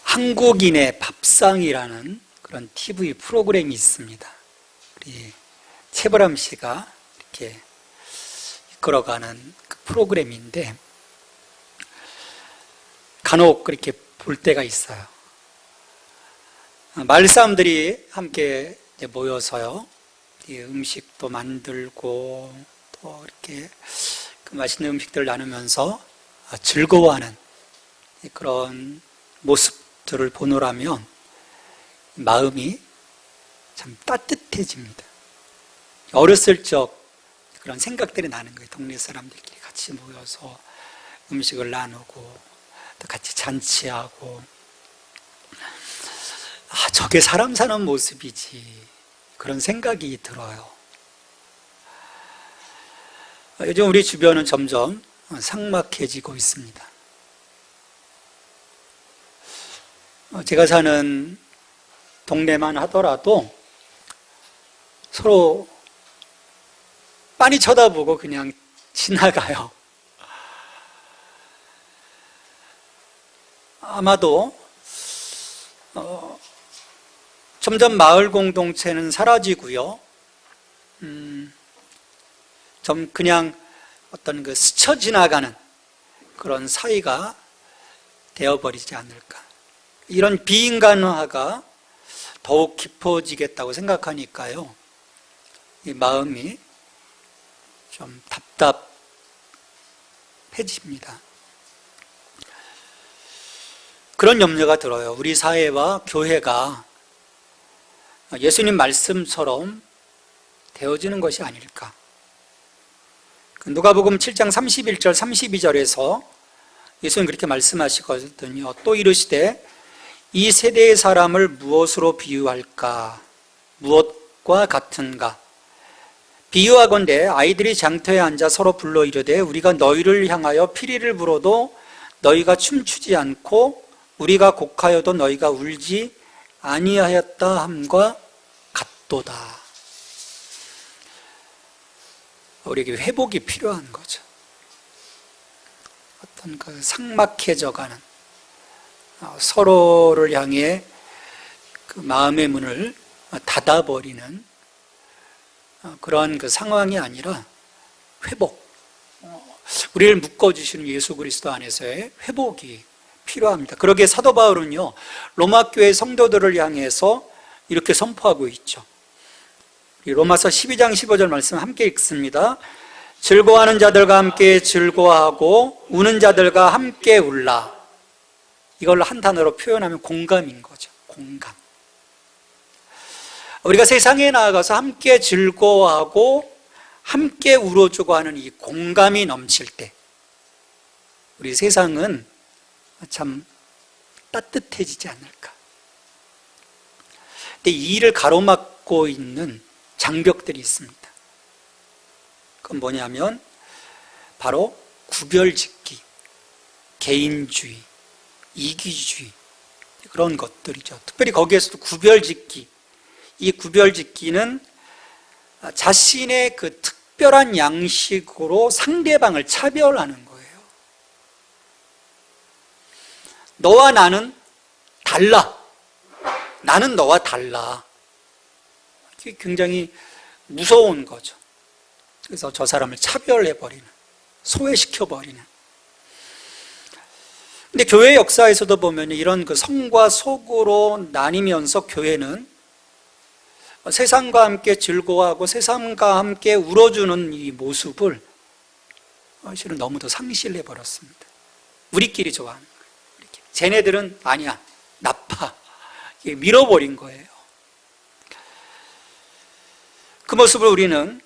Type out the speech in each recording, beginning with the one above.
한국인의 밥상이라는 그런 TV 프로그램이 있습니다. 우리 최보람 씨가 이렇게 이끌어가는 그 프로그램인데 간혹 그렇게 볼 때가 있어요. 마을 사람들이 함께 모여서요, 음식도 만들고 또 이렇게 그 맛있는 음식들을 나누면서 즐거워하는 그런 모습들을 보노라면 마음이 참 따뜻해집니다. 어렸을 적 그런 생각들이 나는 거예요. 동네 사람들끼리 같이 모여서 음식을 나누고 또 같이 잔치하고, 저게 사람 사는 모습이지, 그런 생각이 들어요. 요즘 우리 주변은 점점 삭막해지고 있습니다. 제가 사는 동네만 하더라도 서로 빤히 쳐다보고 그냥 지나가요. 아마도 점점 마을 공동체는 사라지고요, 좀 그냥 어떤 그 스쳐 지나가는 그런 사이가 되어버리지 않을까. 이런 비인간화가 더욱 깊어지겠다고 생각하니까요, 이 마음이 좀 답답해집니다. 그런 염려가 들어요. 우리 사회와 교회가 예수님 말씀처럼 되어지는 것이 아닐까. 누가복음 7장 31절 32절에서 예수님 그렇게 말씀하시거든요. 또 이르시되 이 세대의 사람을 무엇으로 비유할까? 무엇과 같은가? 비유하건대 아이들이 장터에 앉아 서로 불러 이르되 우리가 너희를 향하여 피리를 불어도 너희가 춤추지 않고 우리가 곡하여도 너희가 울지 아니하였다 함과 같도다. 우리에게 회복이 필요한 거죠. 어떤 그 삭막해져가는, 서로를 향해 그 마음의 문을 닫아버리는 그런 그 상황이 아니라 회복, 우리를 묶어주시는 예수 그리스도 안에서의 회복이 필요합니다. 그러기에 사도 바울은요, 로마 교회 성도들을 향해서 이렇게 선포하고 있죠. 로마서 12장 15절 말씀 함께 읽습니다. 즐거워하는 자들과 함께 즐거워하고 우는 자들과 함께 울라. 이걸 한 단어로 표현하면 공감인 거죠. 공감. 우리가 세상에 나아가서 함께 즐거워하고 함께 울어주고 하는 이 공감이 넘칠 때 우리 세상은 참 따뜻해지지 않을까. 근데 이 일을 가로막고 있는 장벽들이 있습니다. 그건 뭐냐면 바로 구별짓기, 개인주의, 이기주의, 그런 것들이죠. 특별히 거기에서도 구별짓기, 이 구별짓기는 자신의 그 특별한 양식으로 상대방을 차별하는 거예요. 너와 나는 달라. 나는 너와 달라. 이게 굉장히 무서운 거죠. 그래서 저 사람을 차별해버리는, 소외시켜버리는. 근데 교회 역사에서도 보면 이런 그 성과 속으로 나뉘면서 교회는 세상과 함께 즐거워하고 세상과 함께 울어주는 이 모습을 사실은 너무도 상실해버렸습니다. 우리끼리 좋아하는 거예요. 쟤네들은 아니야, 나빠. 밀어버린 거예요. 그 모습을 우리는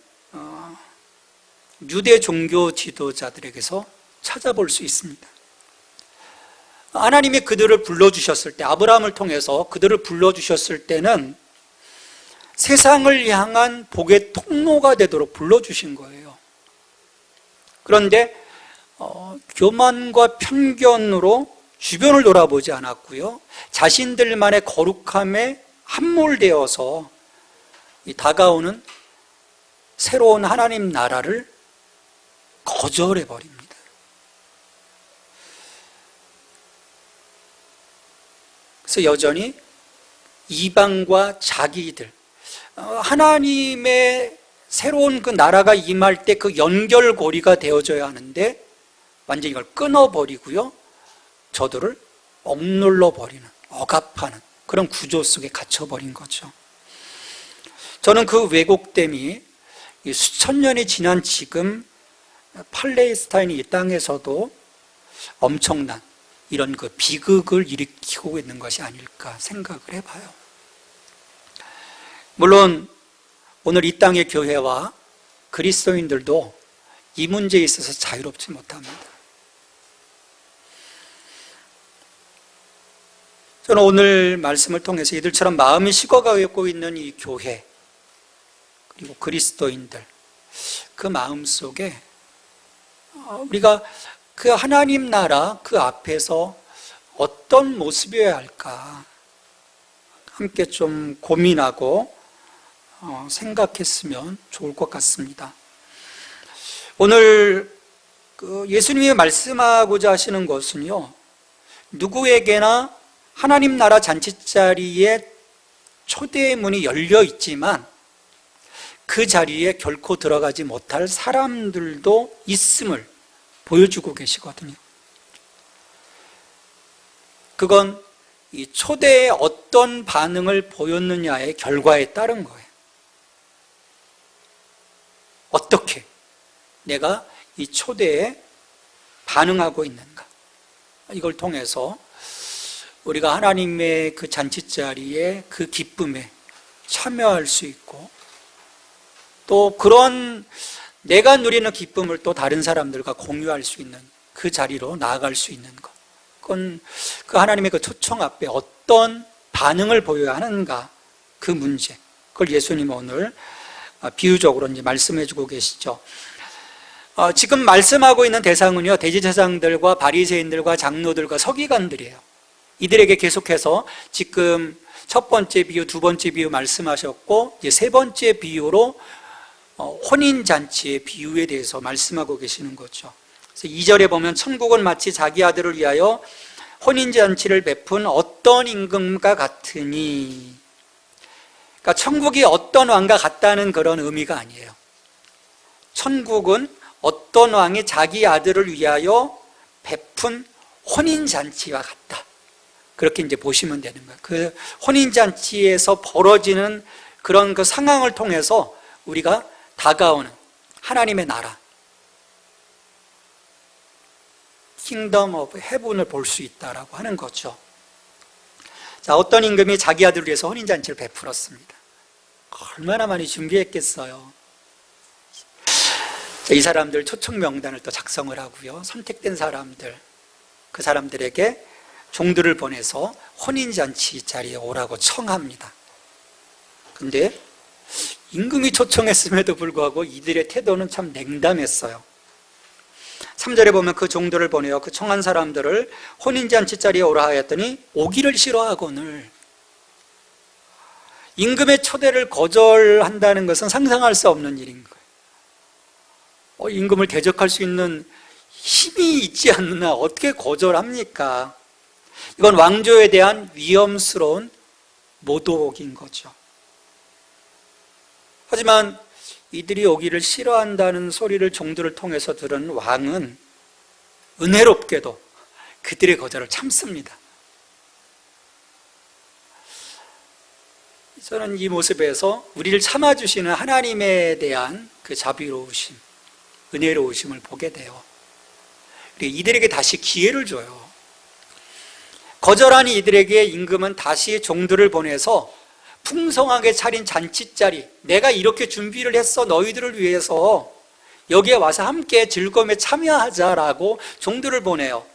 유대 종교 지도자들에게서 찾아볼 수 있습니다. 하나님이 그들을 불러주셨을 때, 아브라함을 통해서 그들을 불러주셨을 때는 세상을 향한 복의 통로가 되도록 불러주신 거예요. 그런데 교만과 편견으로 주변을 돌아보지 않았고요, 자신들만의 거룩함에 함몰되어서 이 다가오는 새로운 하나님 나라를 거절해 버립니다. 그래서 여전히 이방과 자기들, 하나님의 새로운 그 나라가 임할 때 그 연결고리가 되어져야 하는데 완전히 이걸 끊어버리고요, 저들을 억눌러 버리는, 억압하는 그런 구조 속에 갇혀버린 거죠. 저는 그 왜곡됨이 수천 년이 지난 지금 팔레스타인 이 땅에서도 엄청난 이런 그 비극을 일으키고 있는 것이 아닐까 생각을 해봐요. 물론 오늘 이 땅의 교회와 그리스도인들도 이 문제에 있어서 자유롭지 못합니다. 저는 오늘 말씀을 통해서 이들처럼 마음이 식어가고 있는 이 교회 그리고 그리스도인들, 그 마음 속에 우리가 그 하나님 나라 그 앞에서 어떤 모습이어야 할까 함께 좀 고민하고 생각했으면 좋을 것 같습니다. 오늘 예수님이 말씀하고자 하시는 것은요, 누구에게나 하나님 나라 잔치자리에 초대의 문이 열려 있지만 그 자리에 결코 들어가지 못할 사람들도 있음을 보여주고 계시거든요. 그건 이 초대에 어떤 반응을 보였느냐의 결과에 따른 거예요. 어떻게 내가 이 초대에 반응하고 있는가, 이걸 통해서 우리가 하나님의 그 잔치자리에 그 기쁨에 참여할 수 있고, 또 그런 내가 누리는 기쁨을 또 다른 사람들과 공유할 수 있는 그 자리로 나아갈 수 있는 것, 그건 그 하나님의 그 초청 앞에 어떤 반응을 보여야 하는가, 그 문제, 그걸 예수님은 오늘 비유적으로 이제 말씀해 주고 계시죠. 지금 말씀하고 있는 대상은요, 대제사장들과 바리새인들과 장로들과 서기관들이에요. 이들에게 계속해서 지금 첫 번째 비유, 두 번째 비유 말씀하셨고, 이제 세 번째 비유로 혼인잔치의 비유에 대해서 말씀하고 계시는 거죠. 그래서 2절에 보면 천국은 마치 자기 아들을 위하여 혼인잔치를 베푼 어떤 임금과 같으니, 그러니까 천국이 어떤 왕과 같다는 그런 의미가 아니에요. 천국은 어떤 왕이 자기 아들을 위하여 베푼 혼인잔치와 같다, 그렇게 이제 보시면 되는 거예요. 그 혼인잔치에서 벌어지는 그런 그 상황을 통해서 우리가 다가오는 하나님의 나라, 킹덤 오브 헤븐을 볼 수 있다라고 하는 거죠. 자, 어떤 임금이 자기 아들을 위해서 혼인잔치를 베풀었습니다. 얼마나 많이 준비했겠어요. 자, 이 사람들 초청 명단을 또 작성을 하고요, 선택된 사람들, 그 사람들에게 종들을 보내서 혼인잔치 자리에 오라고 청합니다. 근데 임금이 초청했음에도 불구하고 이들의 태도는 참 냉담했어요. 3절에 보면 그 종들을 보내어 그 청한 사람들을 혼인잔치 자리에 오라 하였더니 오기를 싫어하거늘. 임금의 초대를 거절한다는 것은 상상할 수 없는 일인 거예요. 임금을 대적할 수 있는 힘이 있지 않느냐 어떻게 거절합니까? 이건 왕조에 대한 위험스러운 모독인 거죠. 하지만 이들이 오기를 싫어한다는 소리를 종들을 통해서 들은 왕은 은혜롭게도 그들의 거절을 참습니다. 저는 이 모습에서 우리를 참아주시는 하나님에 대한 그 자비로우심, 은혜로우심을 보게 돼요. 이들에게 다시 기회를 줘요. 거절한 이들에게 임금은 다시 종들을 보내서 풍성하게 차린 잔치자리, 내가 이렇게 준비를 했어 너희들을 위해서 여기에 와서 함께 즐거움에 참여하자라고 종들을 보내요.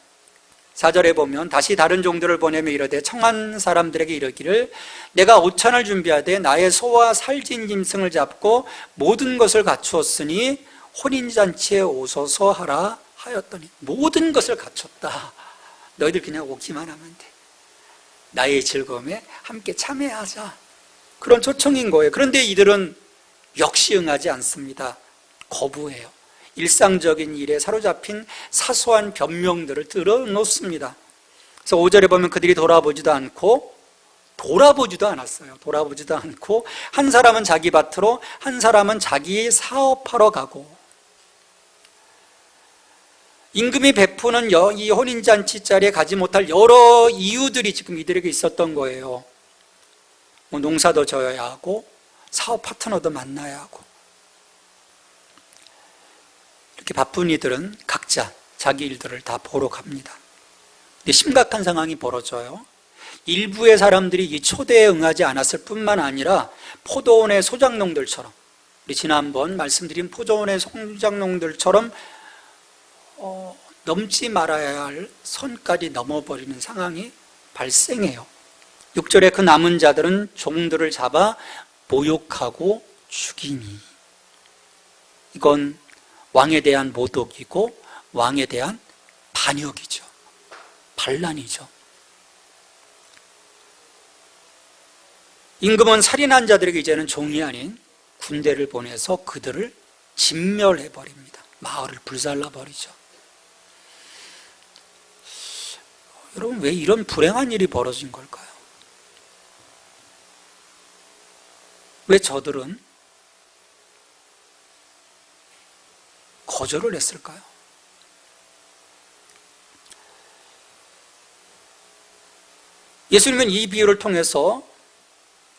4절에 보면 다시 다른 종들을 보내며 이르되 청한 사람들에게 이르기를 내가 오찬을 준비하되 나의 소와 살진 짐승을 잡고 모든 것을 갖추었으니 혼인잔치에 오소서 하라 하였더니, 모든 것을 갖췄다. 너희들 그냥 오기만 하면 돼. 나의 즐거움에 함께 참여하자. 그런 초청인 거예요. 그런데 이들은 역시 응하지 않습니다. 거부해요. 일상적인 일에 사로잡힌 사소한 변명들을 들어놓습니다. 그래서 5절에 보면 그들이 돌아보지도 않았어요. 돌아보지도 않고 한 사람은 자기 밭으로 한 사람은 자기 사업하러 가고, 임금이 베푸는 이 혼인잔치 자리에 가지 못할 여러 이유들이 지금 이들에게 있었던 거예요. 뭐 농사도 져야 하고 사업 파트너도 만나야 하고, 이렇게 바쁜 이들은 각자 자기 일들을 다 보러 갑니다. 근데 심각한 상황이 벌어져요. 일부의 사람들이 이 초대에 응하지 않았을 뿐만 아니라 포도원의 소작농들처럼, 우리 지난번 말씀드린 포도원의 소작농들처럼 넘지 말아야 할 선까지 넘어버리는 상황이 발생해요. 6절에 그 남은 자들은 종들을 잡아 모욕하고 죽이니, 이건 왕에 대한 모독이고 왕에 대한 반역이죠. 반란이죠. 임금은 살인한 자들에게 이제는 종이 아닌 군대를 보내서 그들을 진멸해버립니다. 마을을 불살라버리죠. 여러분, 왜 이런 불행한 일이 벌어진 걸까요? 왜 저들은 거절을 했을까요? 예수님은 이 비유를 통해서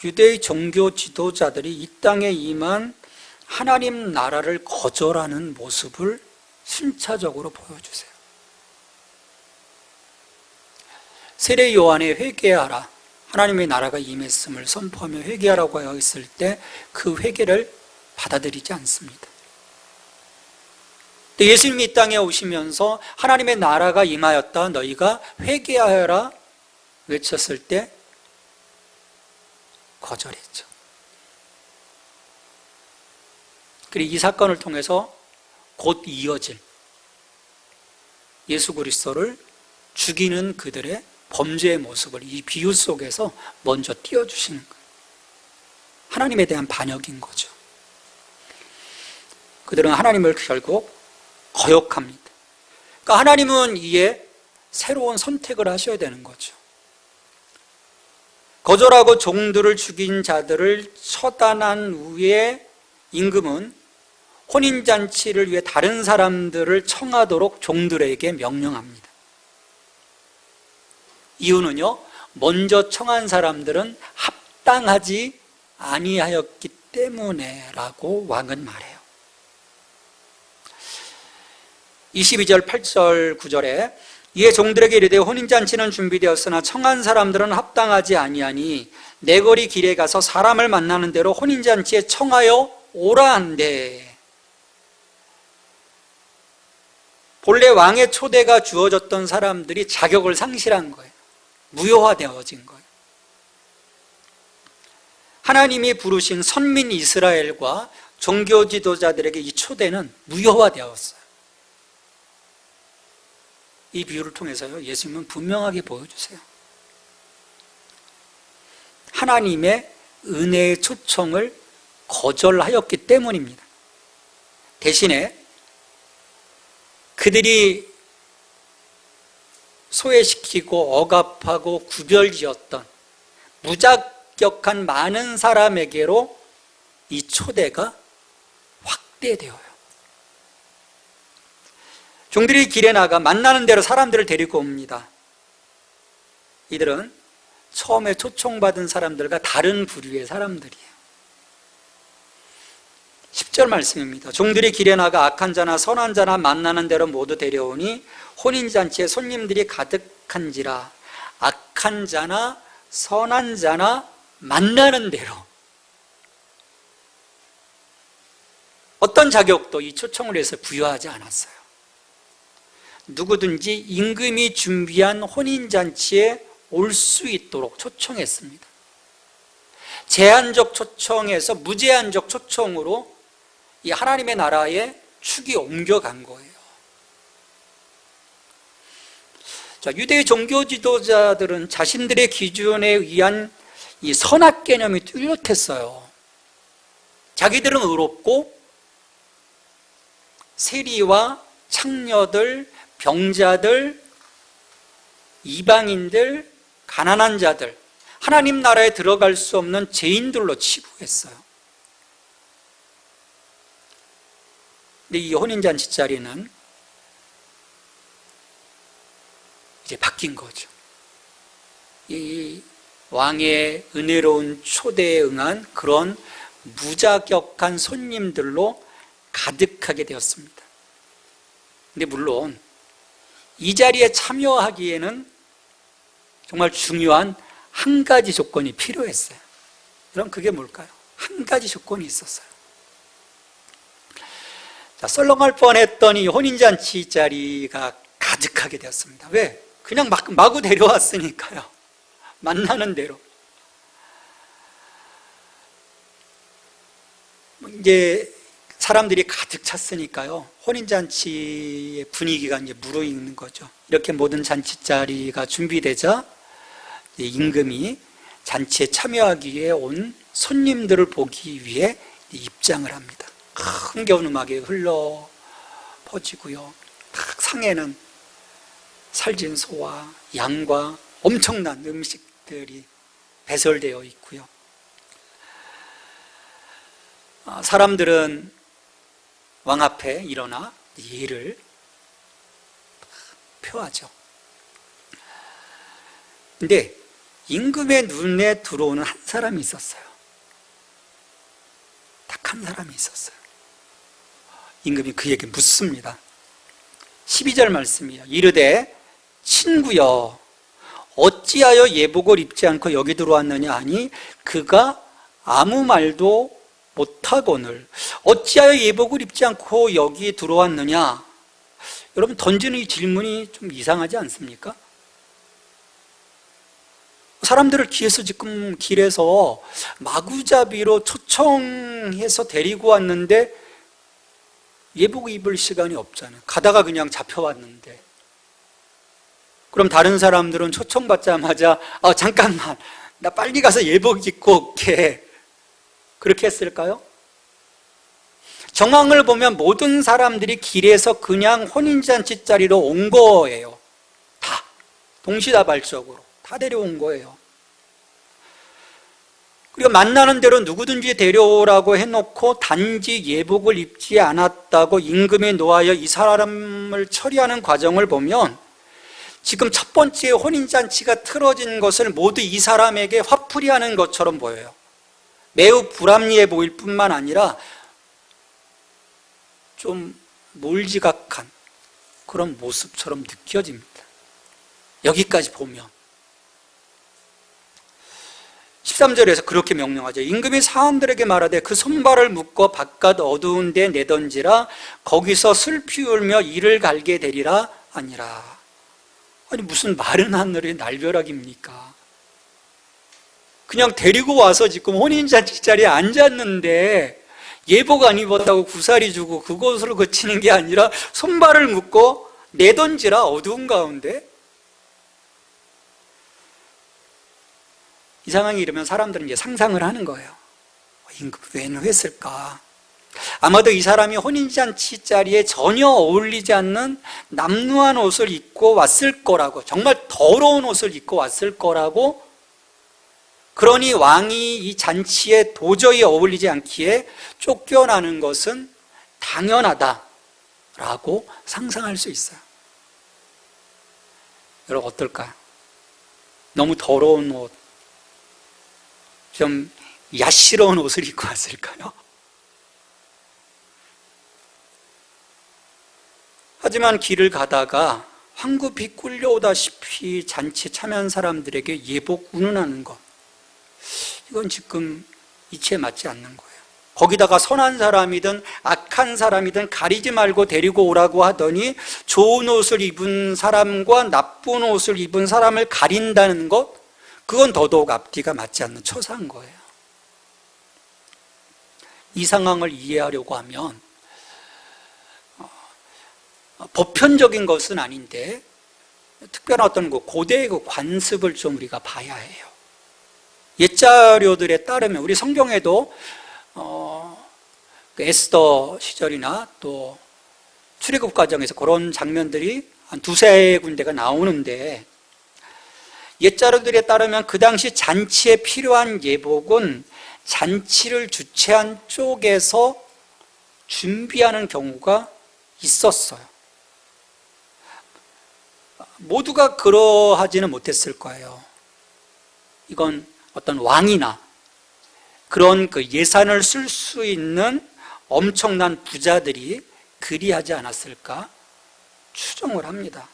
유대의 종교 지도자들이 이 땅에 임한 하나님 나라를 거절하는 모습을 순차적으로 보여주세요. 세례 요한의 회개하라, 하나님의 나라가 임했음을 선포하며 회개하라고 했을 때 그 회개를 받아들이지 않습니다. 예수님이 이 땅에 오시면서 하나님의 나라가 임하였다, 너희가 회개하여라 외쳤을 때 거절했죠. 그리고 이 사건을 통해서 곧 이어질 예수 그리스도를 죽이는 그들의 범죄의 모습을 이 비유 속에서 먼저 띄워주시는 거예요. 하나님에 대한 반역인 거죠. 그들은 하나님을 결국 거역합니다. 그러니까 하나님은 이에 새로운 선택을 하셔야 되는 거죠. 거절하고 종들을 죽인 자들을 처단한 후에 임금은 혼인잔치를 위해 다른 사람들을 청하도록 종들에게 명령합니다. 이유는요, 먼저 청한 사람들은 합당하지 아니하였기 때문에 라고 왕은 말해요. 22절 8절 9절에 이에 종들에게 이르되 혼인잔치는 준비되었으나 청한 사람들은 합당하지 아니하니 내 거리 길에 가서 사람을 만나는 대로 혼인잔치에 청하여 오라 한대. 본래 왕의 초대가 주어졌던 사람들이 자격을 상실한 거예요. 무효화되어진 거예요. 하나님이 부르신 선민 이스라엘과 종교 지도자들에게 이 초대는 무효화되었어요. 이 비유를 통해서요, 예수님은 분명하게 보여주세요. 하나님의 은혜의 초청을 거절하였기 때문입니다. 대신에 그들이 소외시키고 억압하고 구별지었던 무자격한 많은 사람에게로 이 초대가 확대되어요. 종들이 길에 나가 만나는 대로 사람들을 데리고 옵니다. 이들은 처음에 초청받은 사람들과 다른 부류의 사람들이에요. 10절 말씀입니다. 종들이 길에 나가 악한 자나 선한 자나 만나는 대로 모두 데려오니 혼인잔치에 손님들이 가득한지라. 악한 자나 선한 자나 만나는 대로, 어떤 자격도 이 초청을 해서 부여하지 않았어요. 누구든지 임금이 준비한 혼인잔치에 올 수 있도록 초청했습니다. 제한적 초청에서 무제한적 초청으로 이 하나님의 나라의 축이 옮겨간 거예요. 자, 유대 종교 지도자들은 자신들의 기준에 의한 이 선악 개념이 뚜렷했어요. 자기들은 의롭고 세리와 창녀들, 병자들, 이방인들, 가난한 자들, 하나님 나라에 들어갈 수 없는 죄인들로 치부했어요. 근데 이 혼인잔치 자리는 이제 바뀐 거죠. 이 왕의 은혜로운 초대에 응한 그런 무자격한 손님들로 가득하게 되었습니다. 근데 물론 이 자리에 참여하기에는 정말 중요한 한 가지 조건이 필요했어요. 그럼 그게 뭘까요? 한 가지 조건이 있었어요. 자, 썰렁할 뻔했던 이 혼인잔치 자리가 가득하게 되었습니다. 왜? 그냥 마구 데려왔으니까요. 만나는 대로. 이제 사람들이 가득 찼으니까요. 혼인잔치의 분위기가 이제 무르익는 거죠. 이렇게 모든 잔치 자리가 준비되자 임금이 잔치에 참여하기 위해 온 손님들을 보기 위해 입장을 합니다. 흥겨운 음악이 흘러 퍼지고요. 상에는 살진 소와 양과 엄청난 음식들이 배설되어 있고요. 사람들은 왕 앞에 일어나 예를 표하죠. 근데 임금의 눈에 들어오는 한 사람이 있었어요. 딱 한 사람이 있었어요. 임금이 그에게 묻습니다. 12절 말씀이에요. 이르되 친구여 어찌하여 예복을 입지 않고 여기 들어왔느냐 하니 그가 아무 말도 못하거늘 어찌하여 예복을 입지 않고 여기 들어왔느냐. 여러분 던지는 이 질문이 좀 이상하지 않습니까? 사람들을 길에서 마구잡이로 초청해서 데리고 왔는데 예복 입을 시간이 없잖아요. 가다가 그냥 잡혀왔는데. 그럼 다른 사람들은 초청받자마자 잠깐만 나 빨리 가서 예복 입고 올게 그렇게 했을까요? 정황을 보면 모든 사람들이 길에서 그냥 혼인잔치 자리로 온 거예요. 다 동시다발적으로 다 데려온 거예요. 그리고 만나는 대로 누구든지 데려오라고 해놓고 단지 예복을 입지 않았다고 임금에 노하여 이 사람을 처리하는 과정을 보면 지금 첫 번째 혼인잔치가 틀어진 것을 모두 이 사람에게 화풀이하는 것처럼 보여요. 매우 불합리해 보일 뿐만 아니라 좀 몰지각한 그런 모습처럼 느껴집니다. 여기까지 보면 13절에서 그렇게 명령하죠. 임금이 사람들에게 말하되 그 손발을 묶어 바깥 어두운 데 내던지라 거기서 슬피 울며 이를 갈게 되리라 하니라. 아니 무슨 마른 하늘의 날벼락입니까? 그냥 데리고 와서 지금 혼인잔치 자리에 앉았는데 예복 안 입었다고 구사리 주고 그것으로 그치는 게 아니라 손발을 묶고 내던지라 어두운 가운데. 이 상황이 이러면 사람들은 이제 상상을 하는 거예요. 임금 왜 했을까? 아마도 이 사람이 혼인잔치 자리에 전혀 어울리지 않는 남루한 옷을 입고 왔을 거라고, 정말 더러운 옷을 입고 왔을 거라고, 그러니 왕이 이 잔치에 도저히 어울리지 않기에 쫓겨나는 것은 당연하다라고 상상할 수 있어요. 여러분 어떨까요? 너무 더러운 옷, 좀 야시러운 옷을 입고 왔을까요? 하지만 길을 가다가 황급히 끌려오다시피 잔치에 참여한 사람들에게 예복 운운하는 것, 이건 지금 이치에 맞지 않는 거예요. 거기다가 선한 사람이든 악한 사람이든 가리지 말고 데리고 오라고 하더니 좋은 옷을 입은 사람과 나쁜 옷을 입은 사람을 가린다는 것, 그건 더더욱 앞뒤가 맞지 않는 처사인 거예요. 이 상황을 이해하려고 하면 보편적인 것은 아닌데 특별한 어떤 고대의 그 관습을 좀 우리가 봐야 해요. 옛자료들에 따르면 우리 성경에도 그 에스더 시절이나 또 출애굽 과정에서 그런 장면들이 한 두세 군데가 나오는데, 옛자료들에 따르면 그 당시 잔치에 필요한 예복은 잔치를 주최한 쪽에서 준비하는 경우가 있었어요. 모두가 그러하지는 못했을 거예요. 이건 어떤 왕이나 그런 그 예산을 쓸 수 있는 엄청난 부자들이 그리하지 않았을까 추정을 합니다.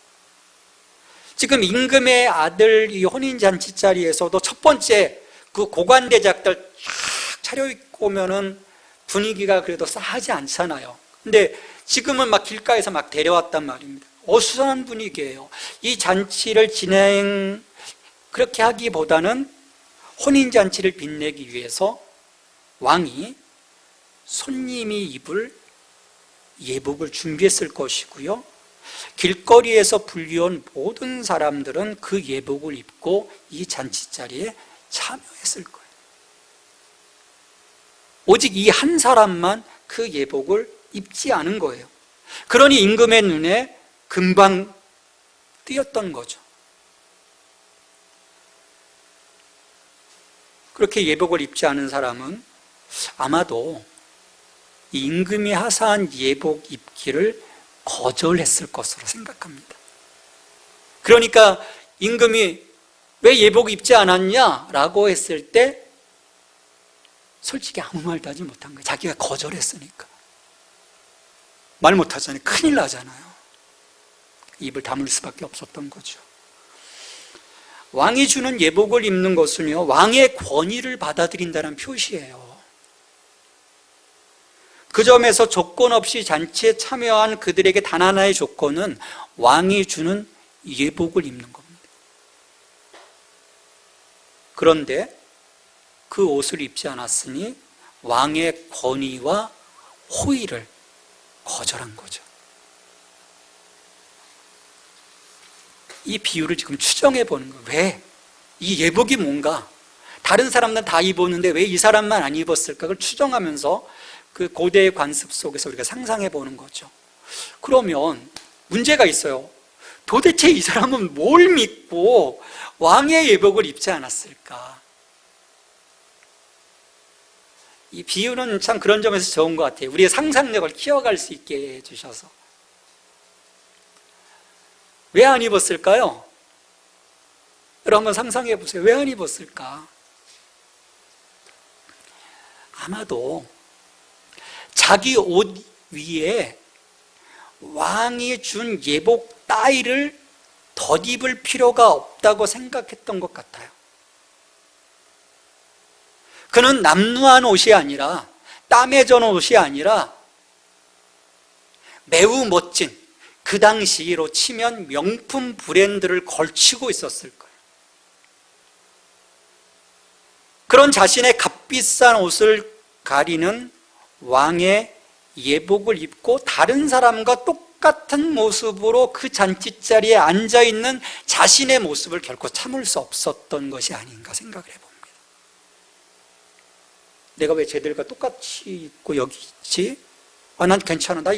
지금 임금의 아들 이 혼인잔치 자리에서도 첫 번째 그 고관대작들 쫙 차려입고 오면은 분위기가 그래도 싸하지 않잖아요. 근데 지금은 막 길가에서 막 데려왔단 말입니다. 어수선한 분위기예요. 이 잔치를 그렇게 하기보다는 혼인잔치를 빛내기 위해서 왕이 손님이 입을 예복을 준비했을 것이고요, 길거리에서 불려온 모든 사람들은 그 예복을 입고 이 잔치 자리에 참여했을 거예요. 오직 이 한 사람만 그 예복을 입지 않은 거예요. 그러니 임금의 눈에 금방 띄었던 거죠. 그렇게 예복을 입지 않은 사람은 아마도 이 임금이 하사한 예복 입기를 거절했을 것으로 생각합니다. 그러니까 임금이 왜 예복 입지 않았냐라고 했을 때 솔직히 아무 말도 하지 못한 거예요. 자기가 거절했으니까. 말 못하잖아요. 큰일 나잖아요. 입을 다물 수밖에 없었던 거죠. 왕이 주는 예복을 입는 것은요, 왕의 권위를 받아들인다는 표시예요. 그 점에서 조건 없이 잔치에 참여한 그들에게 단 하나의 조건은 왕이 주는 예복을 입는 겁니다. 그런데 그 옷을 입지 않았으니 왕의 권위와 호의를 거절한 거죠. 이 비유를 지금 추정해 보는 거예요. 왜? 이 예복이 뭔가? 다른 사람들은 다 입었는데 왜 이 사람만 안 입었을까? 그걸 추정하면서 그 고대의 관습 속에서 우리가 상상해 보는 거죠. 그러면 문제가 있어요. 도대체 이 사람은 뭘 믿고 왕의 예복을 입지 않았을까? 이 비유는 참 그런 점에서 좋은 것 같아요. 우리의 상상력을 키워갈 수 있게 해주셔서. 왜 안 입었을까요? 여러분 한번 상상해 보세요. 왜 안 입었을까? 아마도 자기 옷 위에 왕이 준 예복 따위를 덧입을 필요가 없다고 생각했던 것 같아요. 그는 남루한 옷이 아니라, 땀에 젖은 옷이 아니라 매우 멋진, 그 당시로 치면 명품 브랜드를 걸치고 있었을 거예요. 그런 자신의 값비싼 옷을 가리는 왕의 예복을 입고 다른 사람과 똑같은 모습으로 그 잔치자리에 앉아있는 자신의 모습을 결코 참을 수 없었던 것이 아닌가 생각을 해봅니다. 내가 왜 쟤들과 똑같이 입고 여기 있지? 난 괜찮아. 나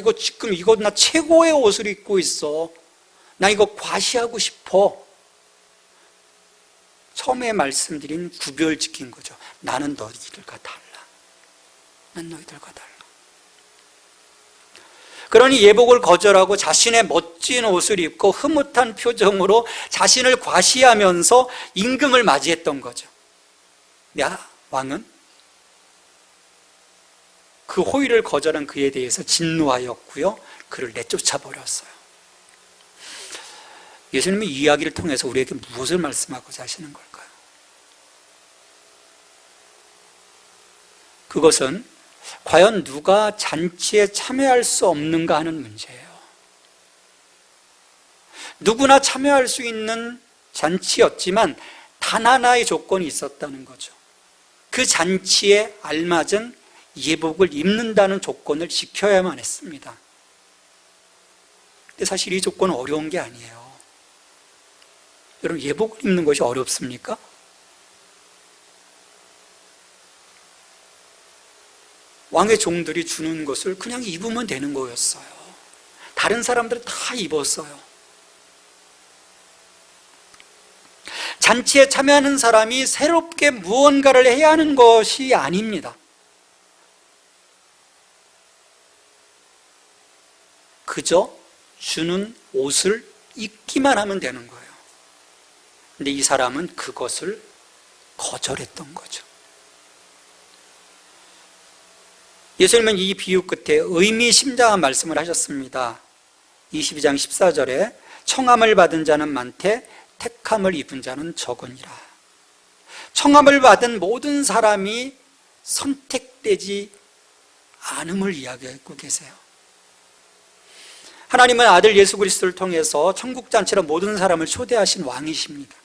최고의 옷을 입고 있어. 나 이거 과시하고 싶어. 처음에 말씀드린 구별 지킨 거죠. 나는 너희들과 달라. 난 너희들과 달라. 그러니 예복을 거절하고 자신의 멋진 옷을 입고 흐뭇한 표정으로 자신을 과시하면서 임금을 맞이했던 거죠. 왕은 그 호의를 거절한 그에 대해서 진노하였고요, 그를 내쫓아 버렸어요. 예수님이 이 이야기를 통해서 우리에게 무엇을 말씀하고자 하시는 걸까요? 그것은 과연 누가 잔치에 참여할 수 없는가 하는 문제예요. 누구나 참여할 수 있는 잔치였지만 단 하나의 조건이 있었다는 거죠. 그 잔치에 알맞은 예복을 입는다는 조건을 지켜야만 했습니다. 근데 사실 이 조건은 어려운 게 아니에요. 여러분, 예복을 입는 것이 어렵습니까? 왕의 종들이 주는 것을 그냥 입으면 되는 거였어요. 다른 사람들은 다 입었어요. 잔치에 참여하는 사람이 새롭게 무언가를 해야 하는 것이 아닙니다. 그저 주는 옷을 입기만 하면 되는 거예요. 근데 이 사람은 그것을 거절했던 거죠. 예수님은 이 비유 끝에 의미심장한 말씀을 하셨습니다. 22장 14절에 청함을 받은 자는 많되 택함을 입은 자는 적으니라. 청함을 받은 모든 사람이 선택되지 않음을 이야기하고 계세요. 하나님은 아들 예수 그리스도를 통해서 천국잔치로 모든 사람을 초대하신 왕이십니다.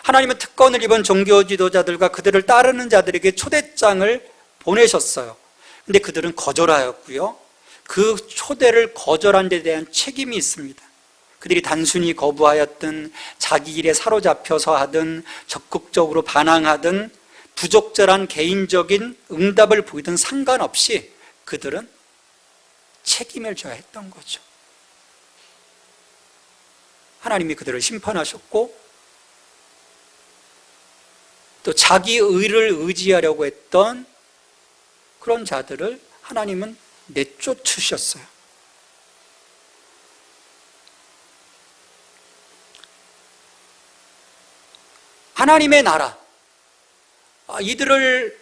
하나님은 특권을 입은 종교 지도자들과 그들을 따르는 자들에게 초대장을 보내셨어요. 근데 그들은 거절하였고요. 그 초대를 거절한 데 대한 책임이 있습니다. 그들이 단순히 거부하였든 자기 일에 사로잡혀서 하든 적극적으로 반항하든 부적절한 개인적인 응답을 보이든 상관없이 그들은 책임을 져야 했던 거죠. 하나님이 그들을 심판하셨고 또 자기 의를 의지하려고 했던 그런 자들을 하나님은 내쫓으셨어요. 하나님의 나라, 이들을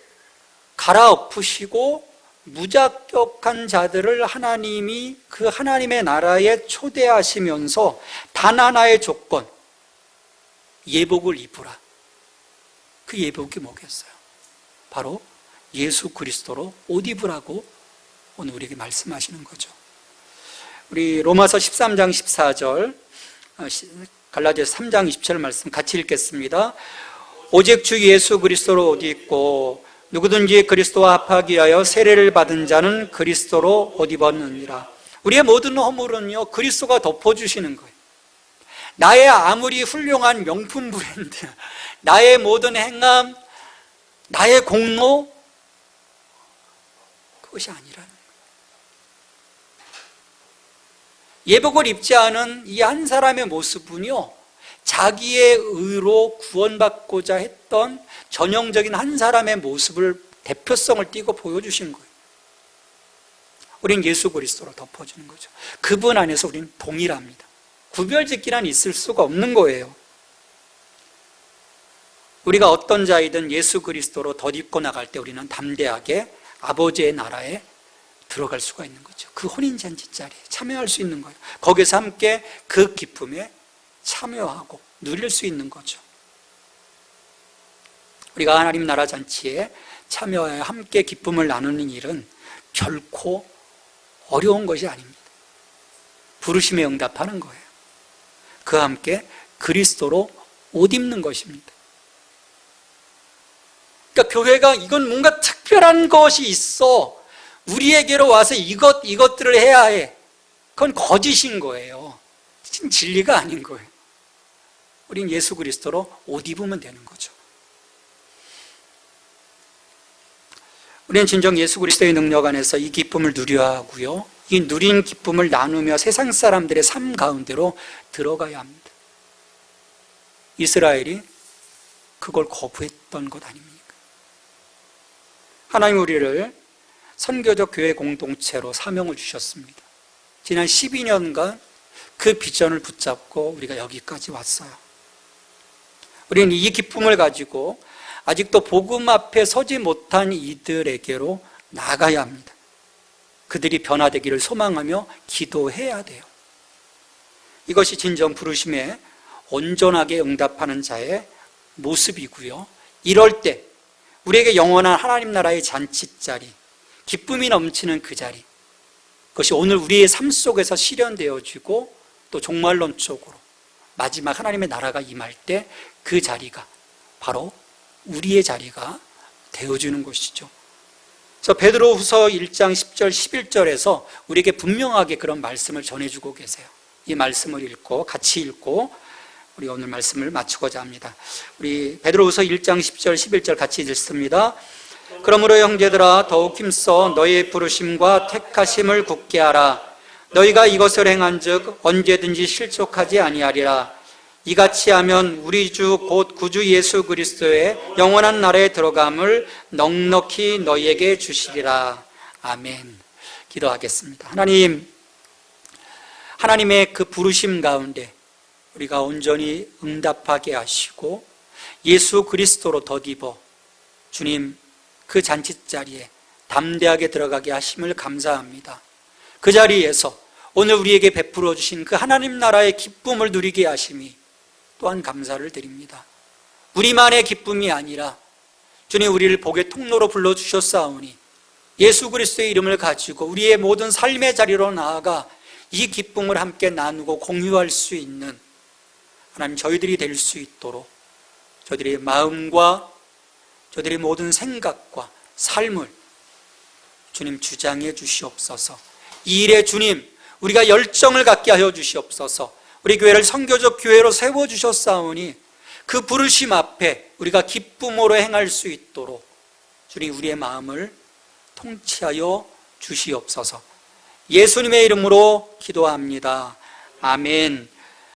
갈아엎으시고 무자격한 자들을 하나님이 그 하나님의 나라에 초대하시면서 단 하나의 조건, 예복을 입으라. 그 예복이 뭐겠어요? 바로 예수 그리스도로 옷 입으라고 오늘 우리에게 말씀하시는 거죠. 우리 로마서 13장 14절, 갈라디아서 3장 20절 말씀 같이 읽겠습니다. 오직 주 예수 그리스도로 옷 입고 누구든지 그리스도와 합하기 위하여 세례를 받은 자는 그리스도로 옷 입었느니라. 우리의 모든 허물은요, 그리스도가 덮어주시는 거예요. 나의 아무리 훌륭한 명품 브랜드, 나의 모든 행함, 나의 공로, 그것이 아니라는 거예요. 예복을 입지 않은 이 한 사람의 모습은요, 자기의 의로 구원받고자 했던 전형적인 한 사람의 모습을, 대표성을 띠고 보여주신 거예요. 우린 예수 그리스도로 덮어주는 거죠. 그분 안에서 우리는 동일합니다. 구별짓기란 있을 수가 없는 거예요. 우리가 어떤 자이든 예수 그리스도로 덧입고 나갈 때 우리는 담대하게 아버지의 나라에 들어갈 수가 있는 거죠. 그 혼인잔치 자리에 참여할 수 있는 거예요. 거기서 함께 그 기쁨에 참여하고 누릴 수 있는 거죠. 우리가 하나님 나라 잔치에 참여하여 함께 기쁨을 나누는 일은 결코 어려운 것이 아닙니다. 부르심에 응답하는 거예요. 그와 함께 그리스도로 옷 입는 것입니다. 그러니까 교회가 이건 뭔가 특별한 것이 있어, 우리에게로 와서 이것들을 해야 해, 그건 거짓인 거예요. 진리가 아닌 거예요. 우린 예수 그리스도로 옷 입으면 되는 거죠. 우리는 진정 예수 그리스도의 능력 안에서 이 기쁨을 누려야 하고요, 이 누린 기쁨을 나누며 세상 사람들의 삶 가운데로 들어가야 합니다. 이스라엘이 그걸 거부했던 것 아닙니까? 하나님 우리를 선교적 교회 공동체로 사명을 주셨습니다. 지난 12년간 그 비전을 붙잡고 우리가 여기까지 왔어요. 우리는 이 기쁨을 가지고 아직도 복음 앞에 서지 못한 이들에게로 나가야 합니다. 그들이 변화되기를 소망하며 기도해야 돼요. 이것이 진정 부르심에 온전하게 응답하는 자의 모습이고요. 이럴 때 우리에게 영원한 하나님 나라의 잔치자리, 기쁨이 넘치는 그 자리, 그것이 오늘 우리의 삶 속에서 실현되어지고 또 종말론적으로 마지막 하나님의 나라가 임할 때 그 자리가 바로 우리의 자리가 되어주는 것이죠. 그래서 베드로후서 1장 10절 11절에서 우리에게 분명하게 그런 말씀을 전해주고 계세요. 이 말씀을 읽고 같이 읽고 우리 오늘 말씀을 마치고자 합니다. 우리 베드로후서 1장 10절 11절 같이 읽습니다. 그러므로 형제들아 더욱 힘써 너희의 부르심과 택하심을 굳게 하라. 너희가 이것을 행한즉 언제든지 실족하지 아니하리라. 이같이 하면 우리 주 곧 구주 예수 그리스도의 영원한 나라에 들어감을 넉넉히 너희에게 주시리라. 아멘. 기도하겠습니다. 하나님의 그 부르심 가운데 우리가 온전히 응답하게 하시고 예수 그리스도로 덧입어 주님 그 잔치자리에 담대하게 들어가게 하심을 감사합니다. 그 자리에서 오늘 우리에게 베풀어 주신 그 하나님 나라의 기쁨을 누리게 하심이 또한 감사를 드립니다. 우리만의 기쁨이 아니라 주님 우리를 복의 통로로 불러주셨사오니 예수 그리스도의 이름을 가지고 우리의 모든 삶의 자리로 나아가 이 기쁨을 함께 나누고 공유할 수 있는 하나님 저희들이 될 수 있도록 저희들의 마음과 저희들의 모든 생각과 삶을 주님 주장해 주시옵소서. 이 일에 주님 우리가 열정을 갖게 하여 주시옵소서. 우리 교회를 선교적 교회로 세워주셨사오니 그 부르심 앞에 우리가 기쁨으로 행할 수 있도록 주님 우리의 마음을 통치하여 주시옵소서. 예수님의 이름으로 기도합니다. 아멘.